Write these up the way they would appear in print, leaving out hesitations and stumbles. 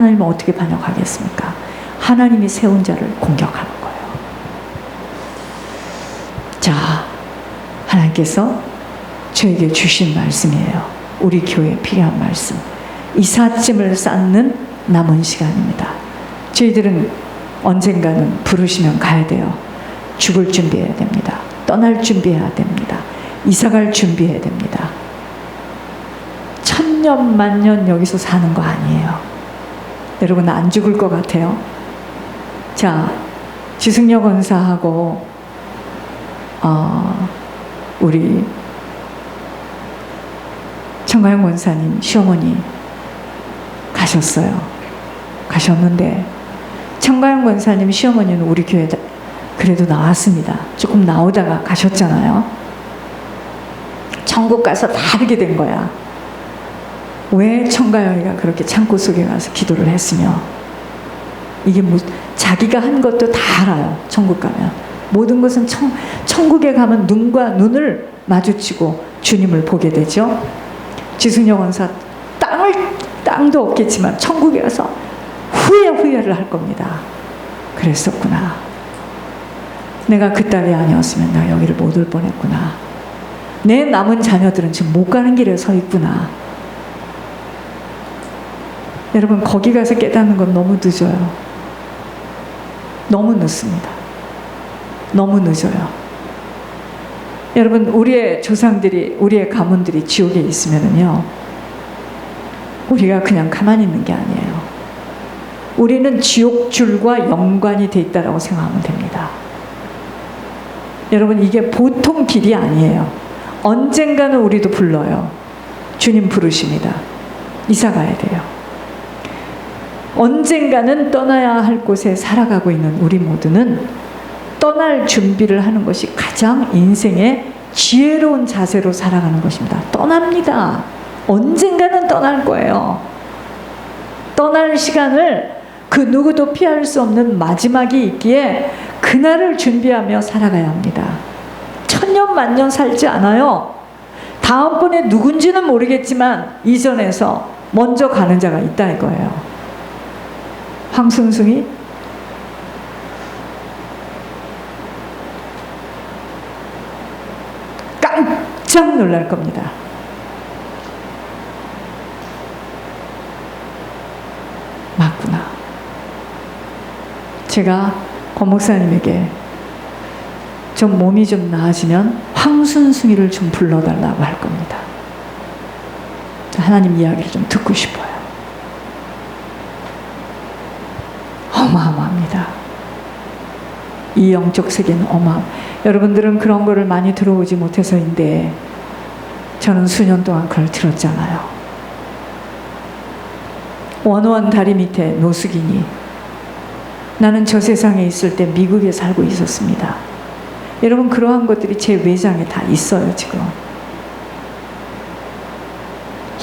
하나님은 어떻게 반역하겠습니까? 하나님이 세운 자를 공격하는 거예요. 자, 하나님께서 저에게 주신 말씀이에요. 우리 교회에 필요한 말씀. 이삿짐을 쌓는 남은 시간입니다. 저희들은 언젠가는 부르시면 가야 돼요. 죽을 준비해야 됩니다. 떠날 준비해야 됩니다. 이사갈 준비해야 됩니다. 천년 만년 여기서 사는 거 아니에요. 여러분 안 죽을 것 같아요? 자, 지승려 권사하고 우리 청가영 권사님 시어머니 가셨어요. 가셨는데 청가영 권사님 시어머니는 우리 교회 그래도 나왔습니다. 조금 나오다가 가셨잖아요. 천국 가서 다 알게 된 거야. 왜 청가영이가 그렇게 창고 속에 가서 기도를 했으며, 이게 뭐 자기가 한 것도 다 알아요. 천국 가면 모든 것은 천국에 가면 눈과 눈을 마주치고 주님을 보게 되죠. 지승려 권사 땅도 없겠지만 천국에 가서 후회를 할 겁니다. 그랬었구나. 내가 그 딸이 아니었으면 나 여기를 못 올 뻔했구나. 내 남은 자녀들은 지금 못 가는 길에 서 있구나. 여러분 거기 가서 깨닫는 건 너무 늦어요. 너무 늦습니다. 너무 늦어요. 여러분 우리의 조상들이, 우리의 가문들이 지옥에 있으면은요, 우리가 그냥 가만히 있는 게 아니에요. 우리는 지옥줄과 연관이 돼 있다라고 생각하면 됩니다. 여러분 이게 보통 길이 아니에요. 언젠가는 우리도 불러요. 주님 부르십니다. 이사 가야 돼요. 언젠가는 떠나야 할 곳에 살아가고 있는 우리 모두는 떠날 준비를 하는 것이 가장 인생의 지혜로운 자세로 살아가는 것입니다. 떠납니다. 언젠가는 떠날 거예요. 떠날 시간을 그 누구도 피할 수 없는 마지막이 있기에 그날을 준비하며 살아가야 합니다. 천년 만년 살지 않아요. 다음번에 누군지는 모르겠지만 이전에서 먼저 가는 자가 있다 이거예요. 황순승이 깜짝 놀랄 겁니다. 맞구나. 제가 권 목사님에게 좀 몸이 좀 나아지면 황순승이를 좀 불러달라고 할 겁니다. 하나님 이야기를 좀 듣고 싶어요. 어마어마합니다. 이 영적 세계는 여러분들은 그런 거를 많이 들어오지 못해서인데 저는 수년 동안 그걸 들었잖아요. 원원 다리 밑에 노숙이니 나는 저 세상에 있을 때 미국에 살고 있었습니다. 여러분 그러한 것들이 제 외장에 다 있어요. 지금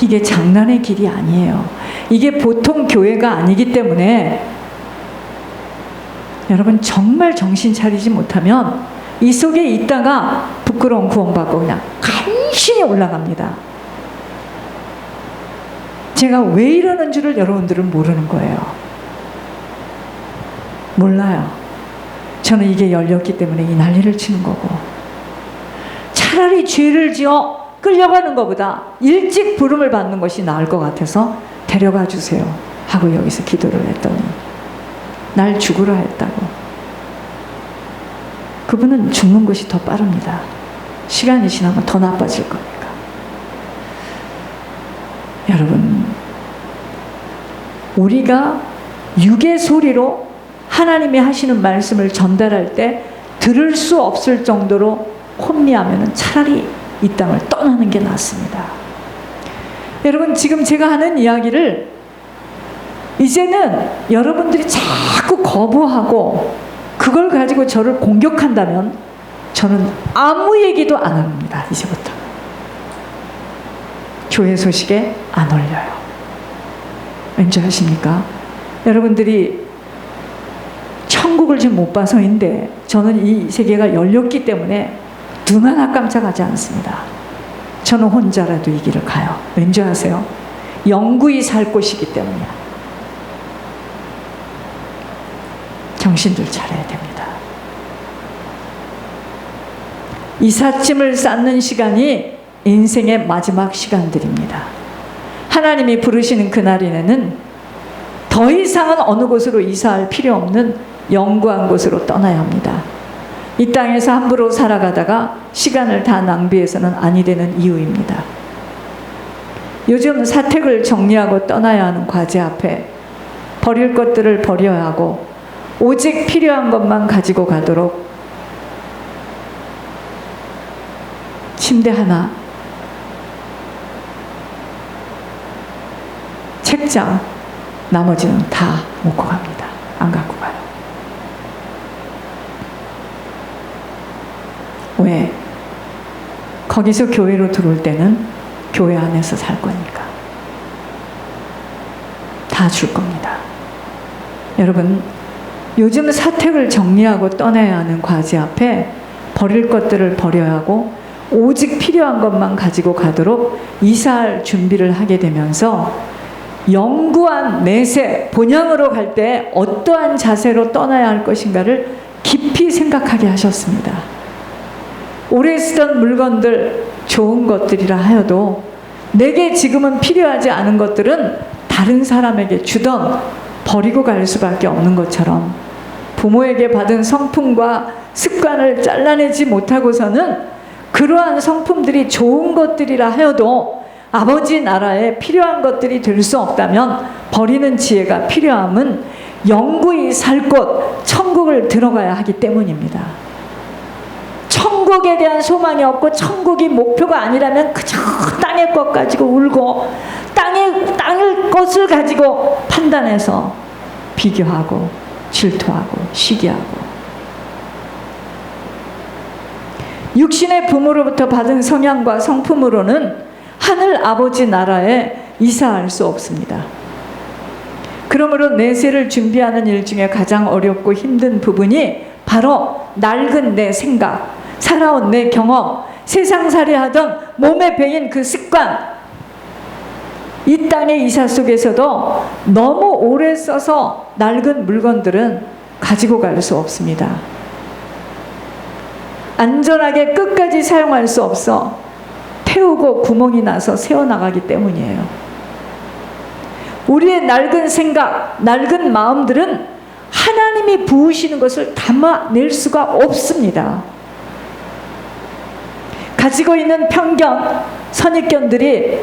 이게 장난의 길이 아니에요. 이게 보통 교회가 아니기 때문에 여러분 정말 정신 차리지 못하면 이 속에 있다가 부끄러운 구원받고 그냥 간신히 올라갑니다. 제가 왜 이러는 줄을 여러분들은 모르는 거예요. 몰라요. 저는 이게 열렸기 때문에 이 난리를 치는 거고, 차라리 죄를 지어 끌려가는 것보다 일찍 부름을 받는 것이 나을 것 같아서 데려가 주세요 하고 여기서 기도를 했더니 날 죽으라 했다고. 그분은 죽는 것이 더 빠릅니다. 시간이 지나면 더 나빠질 거니까. 여러분 우리가 육의 소리로 하나님이 하시는 말씀을 전달할 때 들을 수 없을 정도로 혼미하면 차라리 이 땅을 떠나는 게 낫습니다. 여러분 지금 제가 하는 이야기를 이제는 여러분들이 자꾸 거부하고 그걸 가지고 저를 공격한다면 저는 아무 얘기도 안 합니다. 이제부터 교회 소식에 안 올려요. 왠지 아십니까? 여러분들이 천국을 지금 못 봐서인데 저는 이 세계가 열렸기 때문에 눈 하나 깜짝하지 않습니다. 저는 혼자라도 이 길을 가요. 왠지 아세요? 영구히 살 곳이기 때문이야. 정신들 차려야 됩니다. 이삿짐을 쌓는 시간이 인생의 마지막 시간들입니다. 하나님이 부르시는 그날에는 더 이상은 어느 곳으로 이사할 필요 없는 영구한 곳으로 떠나야 합니다. 이 땅에서 함부로 살아가다가 시간을 다 낭비해서는 아니 되는 이유입니다. 요즘 사택을 정리하고 떠나야 하는 과제 앞에 버릴 것들을 버려야 하고 오직 필요한 것만 가지고 가도록 침대 하나, 책장, 나머지는 다 놓고 갑니다. 안 갖고 가요. 왜? 거기서 교회로 들어올 때는 교회 안에서 살 거니까. 다 줄 겁니다. 여러분, 요즘 사택을 정리하고 떠나야 하는 과제 앞에 버릴 것들을 버려야 하고 오직 필요한 것만 가지고 가도록 이사할 준비를 하게 되면서 영구한 내세, 본향으로 갈 때 어떠한 자세로 떠나야 할 것인가를 깊이 생각하게 하셨습니다. 오래 쓰던 물건들, 좋은 것들이라 하여도 내게 지금은 필요하지 않은 것들은 다른 사람에게 주던 버리고 갈 수밖에 없는 것처럼 부모에게 받은 성품과 습관을 잘라내지 못하고서는 그러한 성품들이 좋은 것들이라 하여도 아버지 나라에 필요한 것들이 될 수 없다면 버리는 지혜가 필요함은 영구히 살 곳, 천국을 들어가야 하기 때문입니다. 천국에 대한 소망이 없고 천국이 목표가 아니라면 그저 땅의 것 가지고 울고 땅의 것을 가지고 판단해서 비교하고 질투하고 시기하고 육신의 부모로부터 받은 성향과 성품으로는 하늘 아버지 나라에 이사할 수 없습니다. 그러므로 내세를 준비하는 일 중에 가장 어렵고 힘든 부분이 바로 낡은 내 생각, 살아온 내 경험, 세상살이 하던 몸에 배인 그 습관, 이 땅의 이사 속에서도 너무 오래 써서 낡은 물건들은 가지고 갈 수 없습니다. 안전하게 끝까지 사용할 수 없어 태우고 구멍이 나서 새어나가기 때문이에요. 우리의 낡은 생각, 낡은 마음들은 하나님이 부으시는 것을 담아낼 수가 없습니다. 가지고 있는 편견, 선입견들이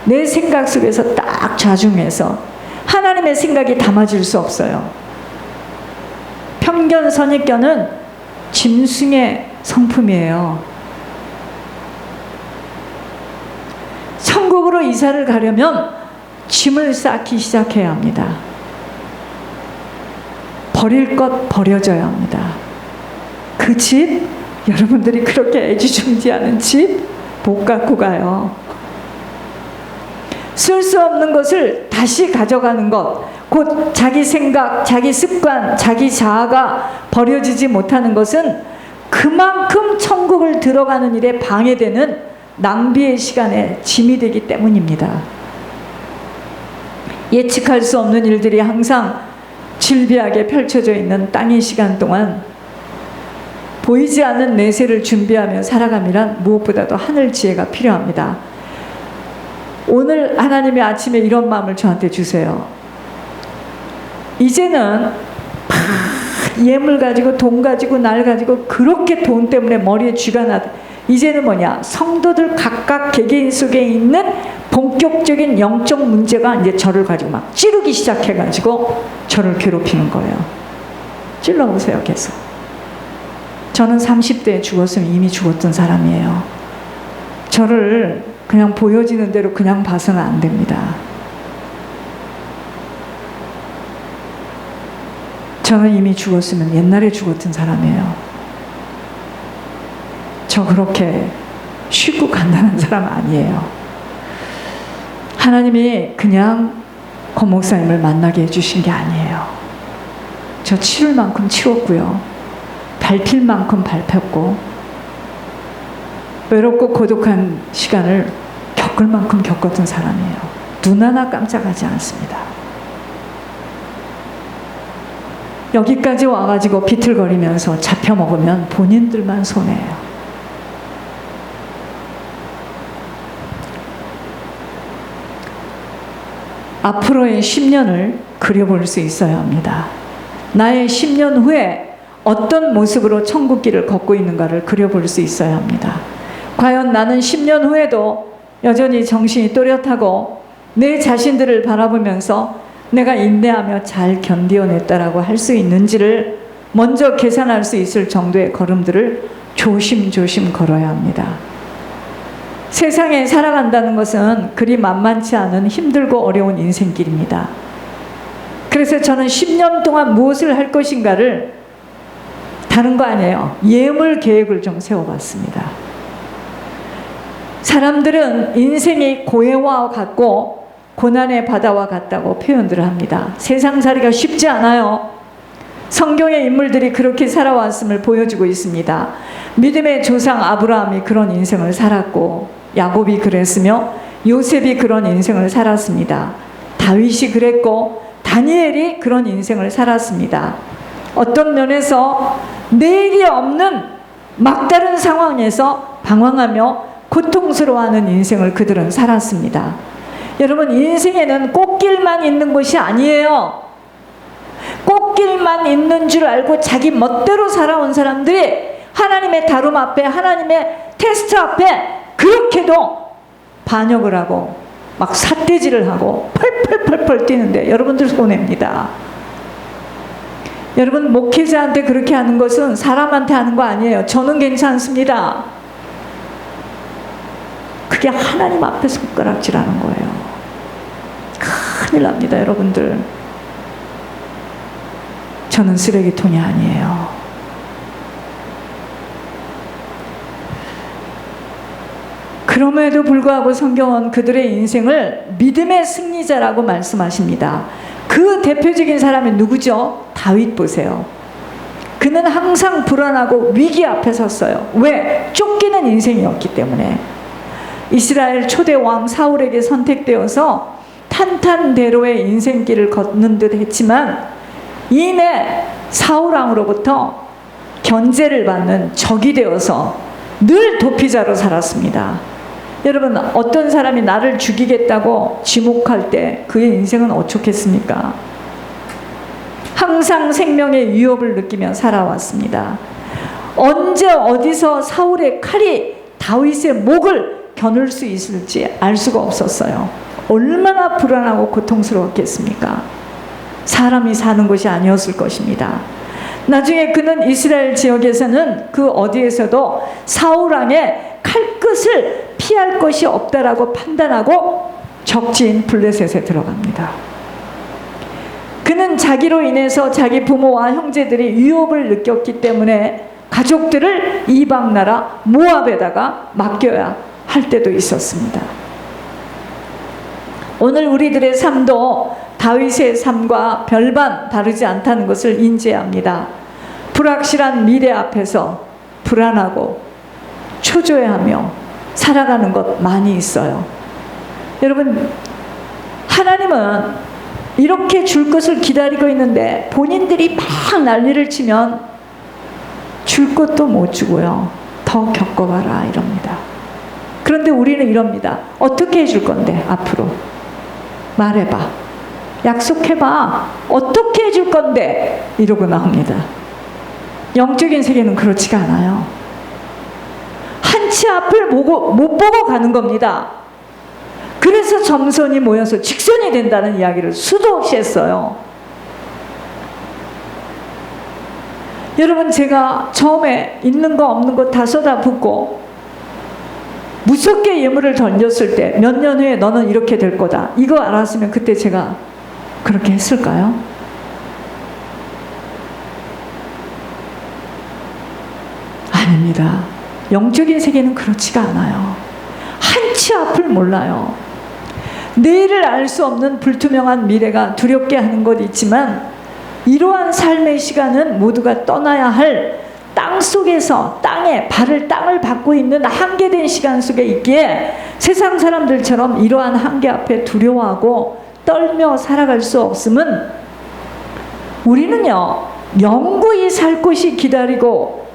내 생각 속에서 딱 좌중해서 하나님의 생각이 담아질 수 없어요. 편견, 선입견은 짐승의 성품이에요. 천국으로 이사를 가려면 짐을 쌓기 시작해야 합니다. 버릴 것 버려져야 합니다. 그 집, 여러분들이 그렇게 애지중지하는 집 못 갖고 가요. 쓸 수 없는 것을 다시 가져가는 것, 곧 자기 생각, 자기 습관, 자기 자아가 버려지지 못하는 것은 그만큼 천국을 들어가는 일에 방해되는 낭비의 시간에 짐이 되기 때문입니다. 예측할 수 없는 일들이 항상 질비하게 펼쳐져 있는 땅의 시간 동안 보이지 않는 내세를 준비하며 살아가미란 무엇보다도 하늘 지혜가 필요합니다. 오늘 하나님의 아침에 이런 마음을 저한테 주세요. 이제는 예물 가지고 돈 가지고 날 가지고 그렇게 돈 때문에 머리에 쥐가 나다. 이제는 뭐냐, 성도들 각각 개개인 속에 있는 본격적인 영적 문제가 이제 저를 가지고 막 찌르기 시작해가지고 저를 괴롭히는 거예요. 찔러보세요. 계속. 저는 30대에 죽었으면 이미 죽었던 사람이에요. 저를 그냥 보여지는 대로 그냥 봐서는 안 됩니다. 저는 이미 죽었으면 옛날에 죽었던 사람이에요. 저 그렇게 쉽고 간단한 사람 아니에요. 하나님이 그냥 권 목사님을 만나게 해주신 게 아니에요. 저 치를 만큼 치웠고요. 밟힐 만큼 밟혔고 외롭고 고독한 시간을 겪을 만큼 겪었던 사람이에요. 눈 하나 깜짝하지 않습니다. 여기까지 와가지고 비틀거리면서 잡혀먹으면 본인들만 손해예요. 앞으로의 10년을 그려볼 수 있어야 합니다. 나의 10년 후에 어떤 모습으로 천국길을 걷고 있는가를 그려볼 수 있어야 합니다. 과연 나는 10년 후에도 여전히 정신이 또렷하고 내 자신들을 바라보면서 내가 인내하며 잘 견디어냈다라고 할 수 있는지를 먼저 계산할 수 있을 정도의 걸음들을 조심조심 걸어야 합니다. 세상에 살아간다는 것은 그리 만만치 않은 힘들고 어려운 인생길입니다. 그래서 저는 10년 동안 무엇을 할 것인가를 다른 거 아니에요. 예물 계획을 좀 세워봤습니다. 사람들은 인생이 고해와 같고 고난의 바다와 같다고 표현들을 합니다. 세상살이가 쉽지 않아요. 성경의 인물들이 그렇게 살아왔음을 보여주고 있습니다. 믿음의 조상 아브라함이 그런 인생을 살았고, 야곱이 그랬으며 요셉이 그런 인생을 살았습니다. 다윗이 그랬고 다니엘이 그런 인생을 살았습니다. 어떤 면에서 내일이 없는 막다른 상황에서 방황하며 고통스러워하는 인생을 그들은 살았습니다. 여러분, 인생에는 꽃길만 있는 것이 아니에요. 꽃길만 있는 줄 알고 자기 멋대로 살아온 사람들이 하나님의 다룸 앞에, 하나님의 테스트 앞에 그렇게도 반역을 하고 막 삿대질을 하고 펄펄펄펄 뛰는데 여러분들 손해입니다. 여러분, 목회자한테 그렇게 하는 것은 사람한테 하는 거 아니에요. 저는 괜찮습니다. 그게 하나님 앞에 손가락질하는 거예요. 큰일 납니다, 여러분들. 저는 쓰레기통이 아니에요. 그럼에도 불구하고 성경은 그들의 인생을 믿음의 승리자라고 말씀하십니다. 그 대표적인 사람이 누구죠? 다윗 보세요. 그는 항상 불안하고 위기 앞에 섰어요. 왜? 쫓기는 인생이었기 때문에. 이스라엘 초대 왕 사울에게 선택되어서 탄탄대로의 인생길을 걷는 듯 했지만 이내 사울왕으로부터 견제를 받는 적이 되어서 늘 도피자로 살았습니다. 여러분, 어떤 사람이 나를 죽이겠다고 지목할 때 그의 인생은 어떻겠습니까? 항상 생명의 위협을 느끼며 살아왔습니다. 언제 어디서 사울의 칼이 다윗의 목을 겨눌 수 있을지 알 수가 없었어요. 얼마나 불안하고 고통스러웠겠습니까? 사람이 사는 것이 아니었을 것입니다. 나중에 그는 이스라엘 지역에서는 그 어디에서도 사울왕의 칼끝을 피할 것이 없다라고 판단하고 적지인 블레셋에 들어갑니다. 그는 자기로 인해서 자기 부모와 형제들이 위협을 느꼈기 때문에 가족들을 이방 나라 모압에다가 맡겨야 할 때도 있었습니다. 오늘 우리들의 삶도 다윗의 삶과 별반 다르지 않다는 것을 인지해야 합니다. 불확실한 미래 앞에서 불안하고 초조해하며 살아가는 것 많이 있어요. 여러분, 하나님은 이렇게 줄 것을 기다리고 있는데 본인들이 막 난리를 치면 줄 것도 못 주고요. 더 겪어봐라 이럽니다. 그런데 우리는 이럽니다. 어떻게 해줄 건데 앞으로? 말해봐. 약속해봐. 어떻게 해줄 건데? 이러고 나옵니다. 영적인 세계는 그렇지가 않아요. 한치 앞을 못 보고 가는 겁니다. 그래서 점선이 모여서 직선이 된다는 이야기를 수도 없이 했어요. 여러분, 제가 처음에 있는 거 없는 거 다 쏟아붓고 무섭게 예물을 던졌을 때 몇 년 후에 너는 이렇게 될 거다, 이거 알았으면 그때 제가 그렇게 했을까요? 아닙니다. 영적인 세계는 그렇지가 않아요. 한치 앞을 몰라요. 내일을 알 수 없는 불투명한 미래가 두렵게 하는 것 있지만 이러한 삶의 시간은 모두가 떠나야 할 땅속에서 땅을 받고 있는 한계된 시간 속에 있기에 세상 사람들처럼 이러한 한계 앞에 두려워하고 떨며 살아갈 수 없음은 우리는요, 영구히 살 곳이 기다리고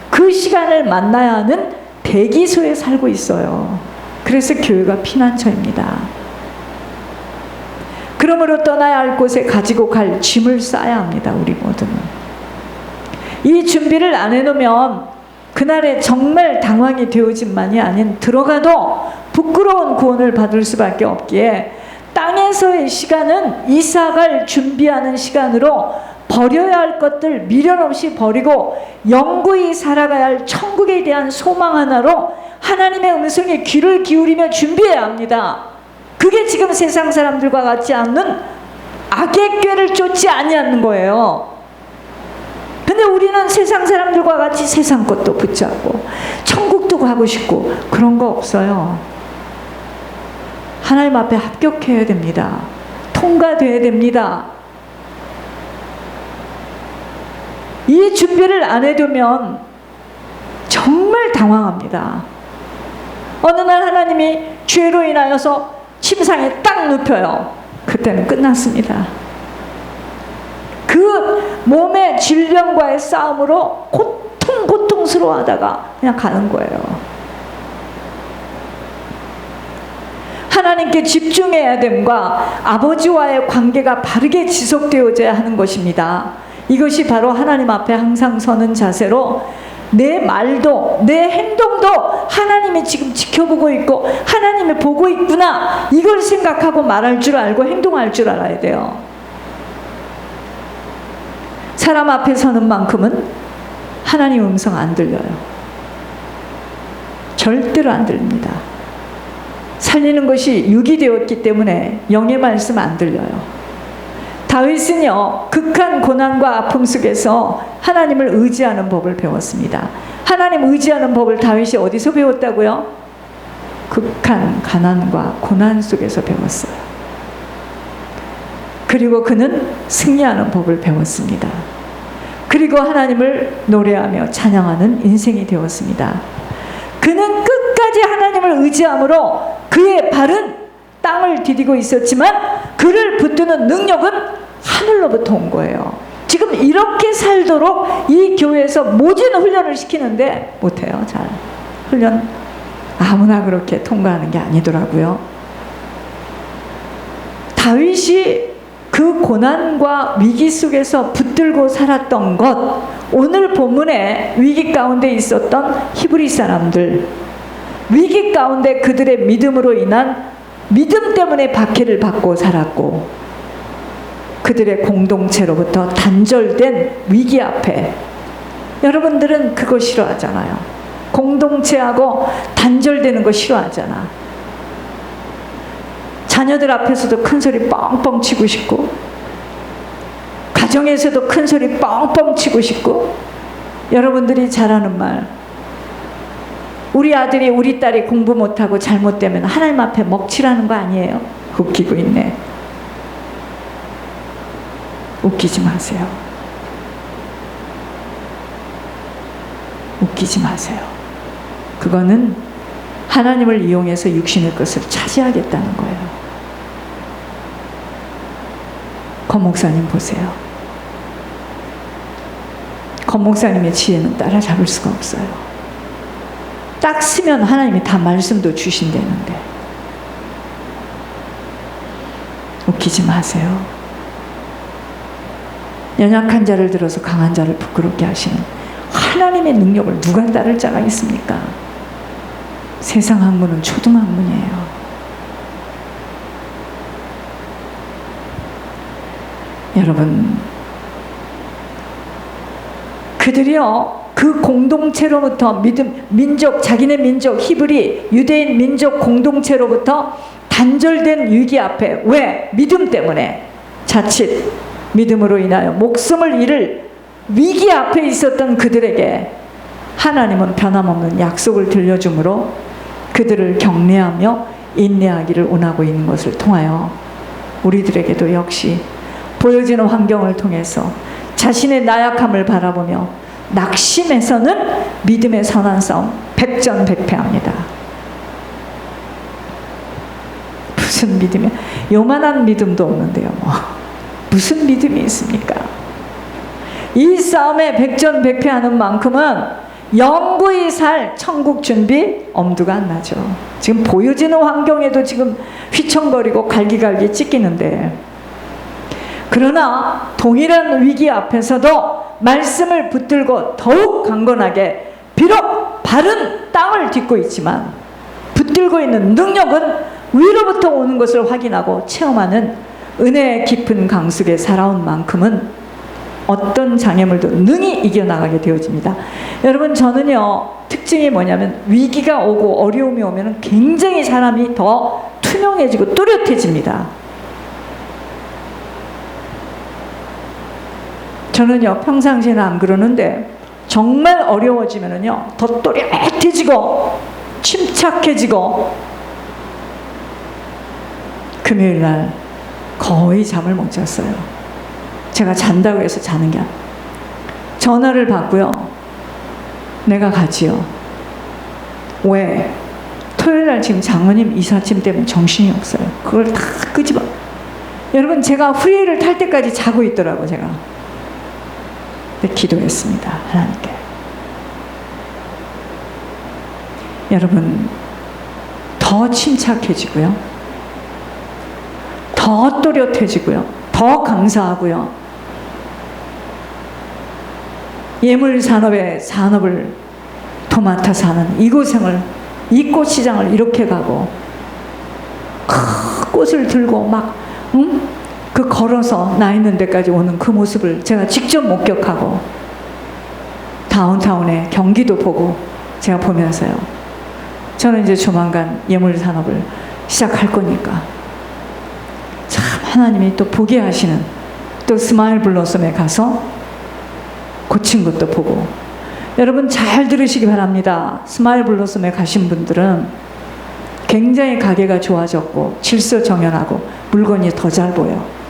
그 시간을 만나야 하는 대기소에 살고 있어요. 그래서 교회가 피난처입니다. 그러므로 떠나야 할 곳에 가지고 갈 짐을 싸야 합니다. 우리 모두는. 이 준비를 안 해놓으면 그날에 정말 당황이 되어진만이 아닌 들어가도 부끄러운 구원을 받을 수밖에 없기에 땅에서의 시간은 이사갈 준비하는 시간으로 버려야 할 것들 미련 없이 버리고 영구히 살아가야 할 천국에 대한 소망 하나로 하나님의 음성에 귀를 기울이며 준비해야 합니다. 그게 지금 세상 사람들과 같지 않는 악의 꾀를 쫓지 아니하는 거예요. 근데 우리는 세상 사람들과 같이 세상 것도 붙잡고 천국도 가고 싶고 그런 거 없어요. 하나님 앞에 합격해야 됩니다. 통과돼야 됩니다. 이 준비를 안 해두면 정말 당황합니다. 어느 날 하나님이 죄로 인하여서 침상에 딱 눕혀요. 그때는 끝났습니다. 그 몸의 질병과의 싸움으로 고통스러워하다가 그냥 가는 거예요. 하나님께 집중해야 됨과 아버지와의 관계가 바르게 지속되어져야 하는 것입니다. 이것이 바로 하나님 앞에 항상 서는 자세로 내 말도 내 행동도 하나님이 지금 지켜보고 있고 하나님이 보고 있구나, 이걸 생각하고 말할 줄 알고 행동할 줄 알아야 돼요. 사람 앞에 서는 만큼은 하나님 음성 안 들려요. 절대로 안 들립니다. 살리는 것이 육이 되었기 때문에 영의 말씀 안 들려요. 다윗은요, 극한 고난과 아픔 속에서 하나님을 의지하는 법을 배웠습니다. 하나님 의지하는 법을 다윗이 어디서 배웠다고요? 극한 가난과 고난 속에서 배웠어요. 그리고 그는 승리하는 법을 배웠습니다. 그리고 하나님을 노래하며 찬양하는 인생이 되었습니다. 그는 끝까지 하나님을 의지함으로 그의 발은 땅을 디디고 있었지만 그를 붙드는 능력은 하늘로부터 온 거예요. 지금 이렇게 살도록 이 교회에서 모진 훈련을 시키는데 못해요. 잘 훈련 아무나 그렇게 통과하는 게 아니더라고요. 다윗이 그 고난과 위기 속에서 붙들고 살았던 것, 오늘 본문에 위기 가운데 있었던 히브리 사람들, 위기 가운데 그들의 믿음으로 인한 믿음 때문에 박해를 받고 살았고, 그들의 공동체로부터 단절된 위기 앞에, 여러분들은 그거 싫어하잖아요. 공동체하고 단절되는 거 싫어하잖아. 자녀들 앞에서도 큰 소리 뻥뻥 치고 싶고, 가정에서도 큰 소리 뻥뻥 치고 싶고. 여러분들이 잘하는 말, 우리 아들이 우리 딸이 공부 못하고 잘못되면 하나님 앞에 먹칠하는 거 아니에요? 웃기고 있네. 웃기지 마세요. 웃기지 마세요. 그거는 하나님을 이용해서 육신의 것을 차지하겠다는 거예요. 권 목사님 보세요. 권 목사님의 지혜는 따라잡을 수가 없어요. 딱 쓰면 하나님이 다 말씀도 주신다는데. 웃기지 마세요. 연약한 자를 들어서 강한 자를 부끄럽게 하시는 하나님의 능력을 누가 따를 자가 있습니까? 세상 학문은 초등학문이에요. 여러분, 그들이요, 그 공동체로부터 민족, 자기네 민족, 히브리, 유대인 민족 공동체로부터 단절된 위기 앞에, 왜? 믿음 때문에 자칫 믿음으로 인하여 목숨을 잃을 위기 앞에 있었던 그들에게 하나님은 변함없는 약속을 들려주므로 그들을 격려하며 인내하기를 원하고 있는 것을 통하여 우리들에게도 역시 보여지는 환경을 통해서 자신의 나약함을 바라보며 낙심해서는 믿음의 선한 싸움 백전백패합니다. 무슨 믿음이야? 요만한 믿음도 없는데요. 뭐 무슨 믿음이 있습니까? 이 싸움에 백전백패하는 만큼은 영구히 살 천국 준비 엄두가 안 나죠. 지금 보여지는 환경에도 지금 휘청거리고 갈기갈기 찢기는데, 그러나 동일한 위기 앞에서도 말씀을 붙들고 더욱 강건하게, 비록 바른 땅을 딛고 있지만 붙들고 있는 능력은 위로부터 오는 것을 확인하고 체험하는 은혜의 깊은 강속에 살아온 만큼은 어떤 장애물도 능히 이겨나가게 되어집니다. 여러분, 저는요, 특징이 뭐냐면 위기가 오고 어려움이 오면 굉장히 사람이 더 투명해지고 또렷해집니다. 저는요, 평상시에는 안 그러는데 정말 어려워지면은요, 더 또렷해지고 침착해지고, 금요일날 거의 잠을 못 잤어요. 제가 잔다고 해서 자는 게 아니에요. 전화를 받고요, 내가 가지요. 왜? 토요일날 지금 장모님 이삿짐 때문에 정신이 없어요. 그걸 다 끄집어. 여러분, 제가 후회를 탈 때까지 자고 있더라고, 제가. 근데 기도했습니다, 하나님께. 여러분, 더 침착해지고요, 더 또렷해지고요, 더 감사하고요, 예물산업의 산업을 도맡아 사는 이 고생을, 이 꽃시장을 이렇게 가고 꽃을 들고 막 그 걸어서 나 있는 데까지 오는 그 모습을 제가 직접 목격하고, 다운타운의 경기도 보고 제가 보면서요, 저는 이제 조만간 예물산업을 시작할 거니까 참 하나님이 또 보게 하시는, 또 스마일 블로썸에 가서 고친 것도 보고. 여러분, 잘 들으시기 바랍니다. 스마일 블로썸에 가신 분들은 굉장히 가게가 좋아졌고 질서정연하고 물건이 더 잘 보여.